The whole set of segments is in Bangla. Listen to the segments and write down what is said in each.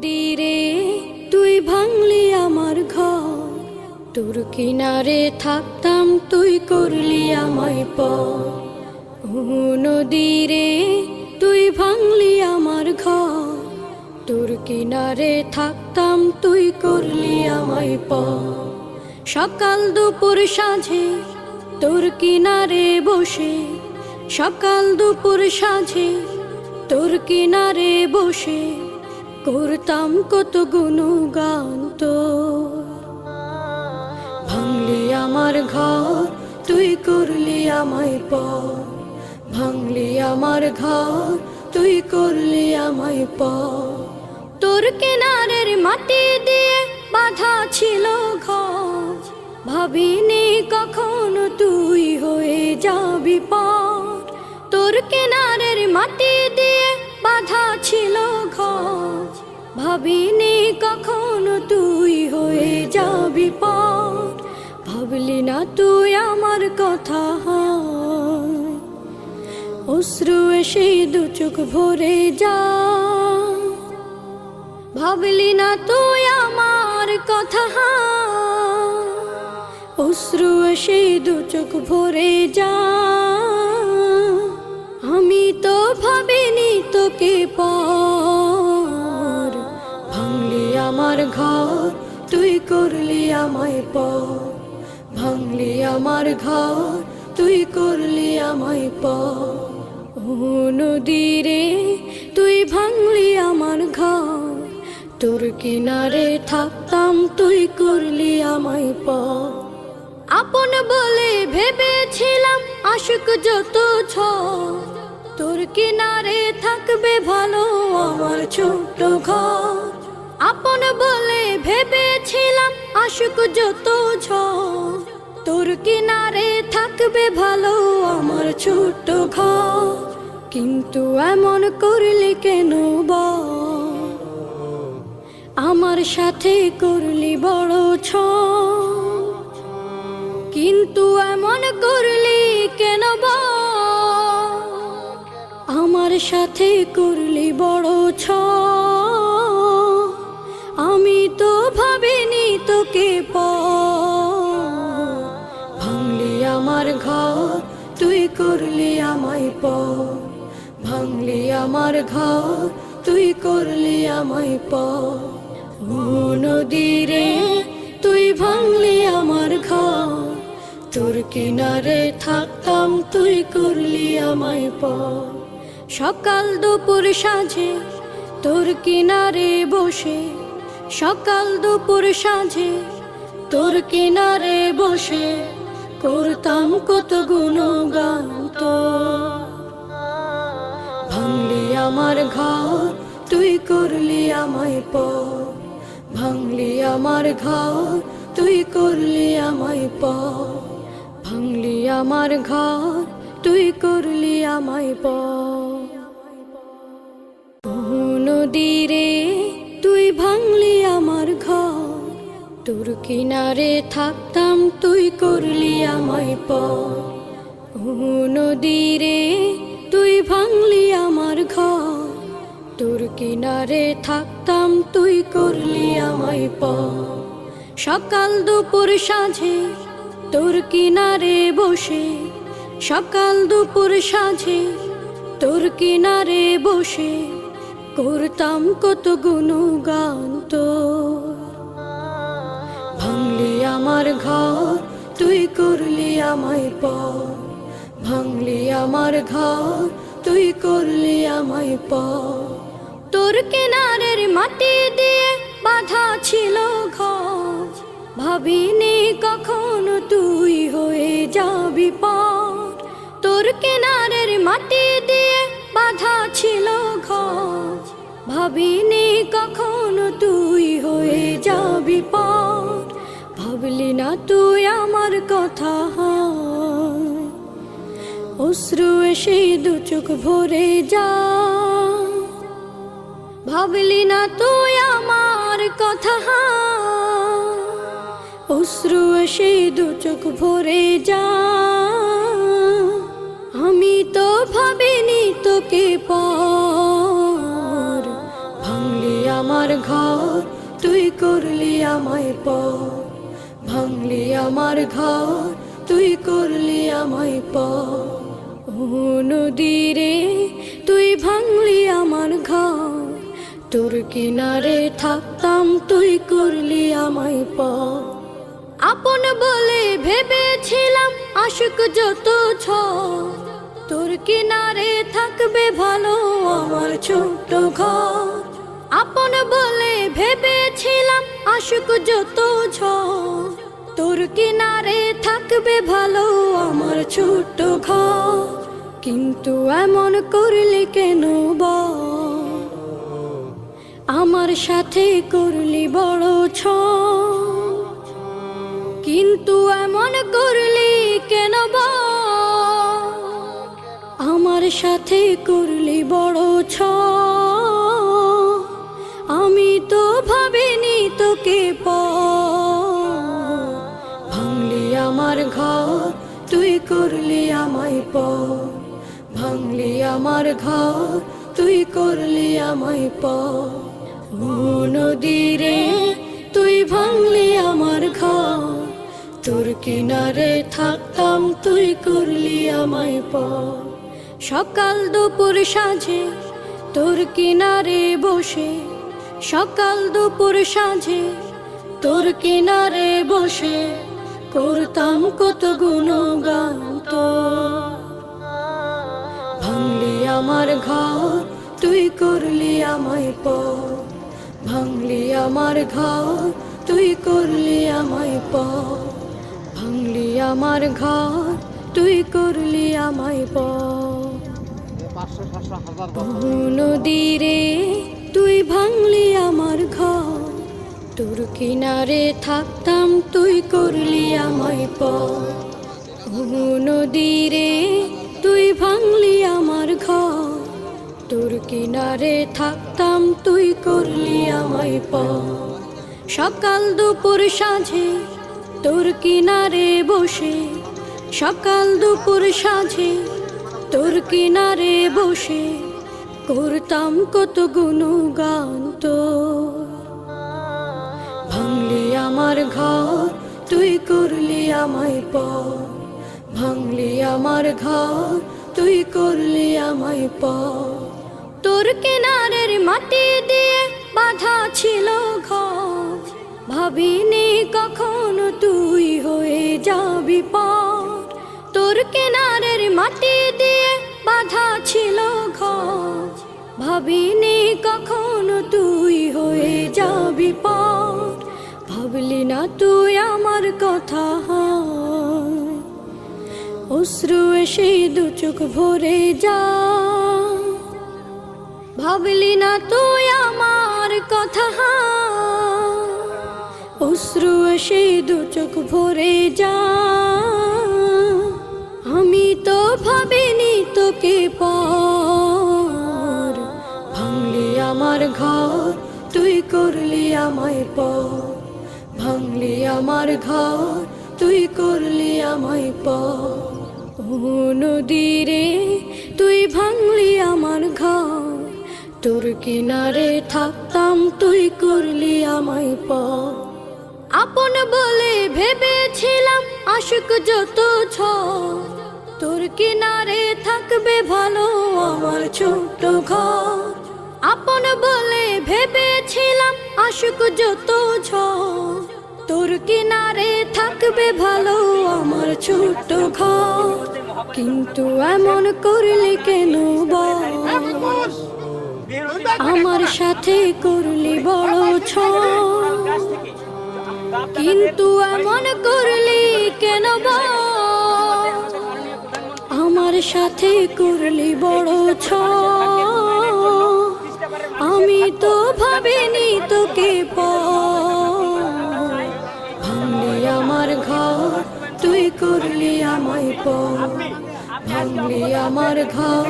নদীরে তুই ভাঙলি আমার ঘর, তোর কিনারে থাকতাম তুই করলি আমায় পর। ও নদীরে তুই ভাঙলি আমার ঘর, তোর কিনারে থাকতাম তুই করলি আমায় পর। সকাল দুপুর সাঁঝে তোর কিনারে বসে, সকাল দুপুর সাঁঝে তোর কিনারে বসে করতাম কত গুণগান তোর। ভাঙলি আমার ঘর তুই করলি আমায় পর, ভাঙলি আমার ঘর তুই করলি আমায় পর। তোর কিনারের মাটি দিয়ে বাঁধা ছিল ঘর, ভাবিনি কখনো তুই হয়ে যাবি পার। তোর কিনারের মাটি দিয়ে বাঁধা ছিল ঘর, ভাবিনি কখনো তুই হয়ে যাবি পার। ভাবলি না তুই আমার কথা, অশ্রু এসে দু চোখ ভরে যা। ভাবলি না তুই আমার কথা, অশ্রু এসে দু চোখ ভরে যা। আমি তো ভাবিনি তোকে পর, ভাঙলি আমার ঘর তুই করলি আমায় পর, ভাঙলি আমার ঘর তুই করলি আমায় পর। ও নদীরে তুই ভাঙলি আমার ঘর, তোর কিনারে থাকতাম তুই করলি আমায় পর। আপন বলে ভেবেছিলাম আশুক যত ঝড়, তোর কিনারে থাকবে ভালো আমার ছোট্ট ঘর। আপন বলে ভেবেছিলাম আশুক যত ঝড়, তোর কিনারে থাকবে ভালো আমার ছোট্ট ঘর। কিন্তু এমন করলি কেন বল, আমার সাথে করলি বড় ছল। কিন্তু এমন করলি কেন বল, আমার সাথে করলি বড় ছল। আমি তো ভাবিনি তোকে পর, ভাঙলি আমার ঘর তুই করলি আমায় পর, ভাঙলি আমার ঘর তুই করলি আমায় পর। ও নদীরে তুই ভাঙলি আমার ঘর, তোর কিনারে থাকতাম তুই করলি আমায় পর। সকাল দুপুর সাঁঝে তোর কিনারে বসে, সকাল দুপুর সাঁঝে তোর কিনারে বসে করতাম কত গুণগান তোর। ভাঙলি আমার ঘর তুই করলি আমায় পর, ভাঙলি আমার ঘর তুই করলি আমায় পর, ভাঙলি আমার ঘর তুই করলি আমায় পর। ও নদীরে তুই ভাঙলি আমার ঘর, তোর কিনারে থাকতাম তুই করলি আমায় পর। ও নদীরে তুই ভাঙলি আমার ঘর, তোর কিনারে থাকতাম তুই করলি আমায় পর। সকাল দুপুর সাঁঝে তোর কিনারে বসে, সকাল দুপুর সাঁঝে তোর কিনারে বসে করতাম কত গুণগান তোর। ভাঙলি আমার ঘর তুই করলি আমায় পর, ভাঙলি আমার ঘর তুই করলি আমায় পর। তোর কিনারের মাটি দিয়ে বাঁধা ছিল ঘর, ভাবিনি কখনো তুই হয়ে যাবি পার। তোর কিনারের মাটি দিয়ে বাঁধা ছিল ঘর, ভাবিনি কখনো তুই হয়ে যাবি পার। ভাবলি না তুই আমার কথা, অশ্রু এসে দু চোখ ভরে যা। ভাবলি না তুই আমার কথা, অশ্রু এসে দু চোখ ভরে যা। আমি তো ভাবিনি তোকে পর, ভাঙলি আমার ঘর তুই করলি আমায় পর, ভাঙলি আমার ঘর তুই করলি আমায় পর। ও নদী রে তুই ভাঙলি আমার ঘর, তোর কিনারে থাকতাম তুই করলি আমায় পর। আপন বলে ভেবেছিলাম আশুক যত ঝড়, তোর কিনারে থাকবে ভালো আমার ছোট্ট ঘর। আপন বলে ভেবেছিলাম আশুক যত ঝড়, তোর কিনারে থাকবে ভালো আমার ছোট্ট ঘর। কিন্তু এমন করলি কেন বল, আমার সাথে করলি বড় ছল। কিন্তু এমন করলি কেন বল, আমার সাথে করলি বড় ছল। আমি তো ভাবিনি তোকে পর, ভাঙলি আমার ঘর তুই করলি আমায় পর, ভাঙলি আমার ঘর তুই করলি আমায় পর। ও নদী রে তুই ভাঙলি আমার ঘর, তোর কিনারে থাকতাম তুই করলি আমায় পর। সকাল দুপুর সাঁঝে তোর কিনারে বসে, সকাল দুপুর সাঁঝে তোর কিনারে বসে করতাম কত গুণগান তোর। ভাঙলি আমার ঘর তুই করলি আমায় পর, ভাঙলি আমার ঘর তুই করলি আমায় পর, ভাঙলি আমার ঘর তুই করলি আমায় পর। নদী রে তুই ভাঙলি আমার ঘর, তোর কিনারে থাকতাম তুই করলি আমায় পর। নদী রে তুই ভাঙলি আমার ঘর, তোর কিনারে থাকতাম তুই করলি আমায় পর। সকাল দুপুর সাঁঝে তোর কিনারে বসে, সকাল দুপুর সাঁঝে তোর কিনারে বসে করতাম কত গুণগান তোর। ভাঙলি আমার ঘর তুই করলি আমায় পর, ভাঙলি আমার ঘর তুই করলি আমায় পর। তোর কিনারের মাটি দিয়ে বাঁধা ছিল ঘর, ভাবিনি কখনো তুই হয়ে যাবি পার। তোর কিনারের মাটি দিয়ে বাঁধা ছিল ঘর, ভাবিনি কখনো তুই হয়ে যাবি পার। ভাবলি না তুই আমার কথা, অশ্রু এসে দু চোখ ভরে যা। ভাবলি না তুই আমার কথা, অশ্রু এসে দু চোখ ভরে যা। আমি তো ভাবিনি তোকে পর, ভাঙলি আমার ঘর তুই করলি আমায় পর, ভাঙলি আমার ঘর তুই করলি আমায় পর। ও নদী রে তুই ভাঙলি আমার ঘর, তোর কিনারে থাকতাম তুই করলি আমায় পর। আপন বলে ভেবেছিলাম আশুক যত ঝড়, তোর কিনারে থাকবে ভালো আমার ছোট্ট ঘর। আপন বলে ভেবেছিলাম আশুক যত ঝড়, তোর কিনারে থাকবে ভালো আমার ছোট্ট ঘর। কিন্তু এমন করলি কেন বল, আমার সাথে করলি বড় ছল। কিন্তু এমন করলি কেন বল, আমার সাথে করলি বড় ছল। আমি তো ভাবিনি তোকে পর, ভাঙলি আমার ঘর তুই করলি আমায় পর, ভাঙলি আমার ঘর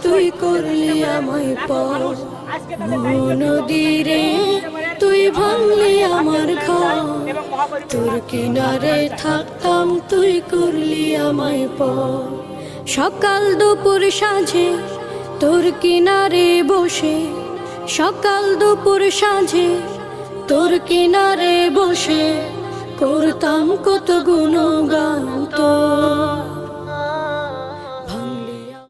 তুই করলি আমায় পর। নদী রে তুই ভাঙলি আমার ঘর, তোর কিনারে থাকতাম তুই করলি আমায় পর। সকাল দুপুর সাঁঝে তোর কিনারে বসে, সকাল দুপুর সাঁঝে তোর কিনারে বসে করতাম কত গুণগান তোর।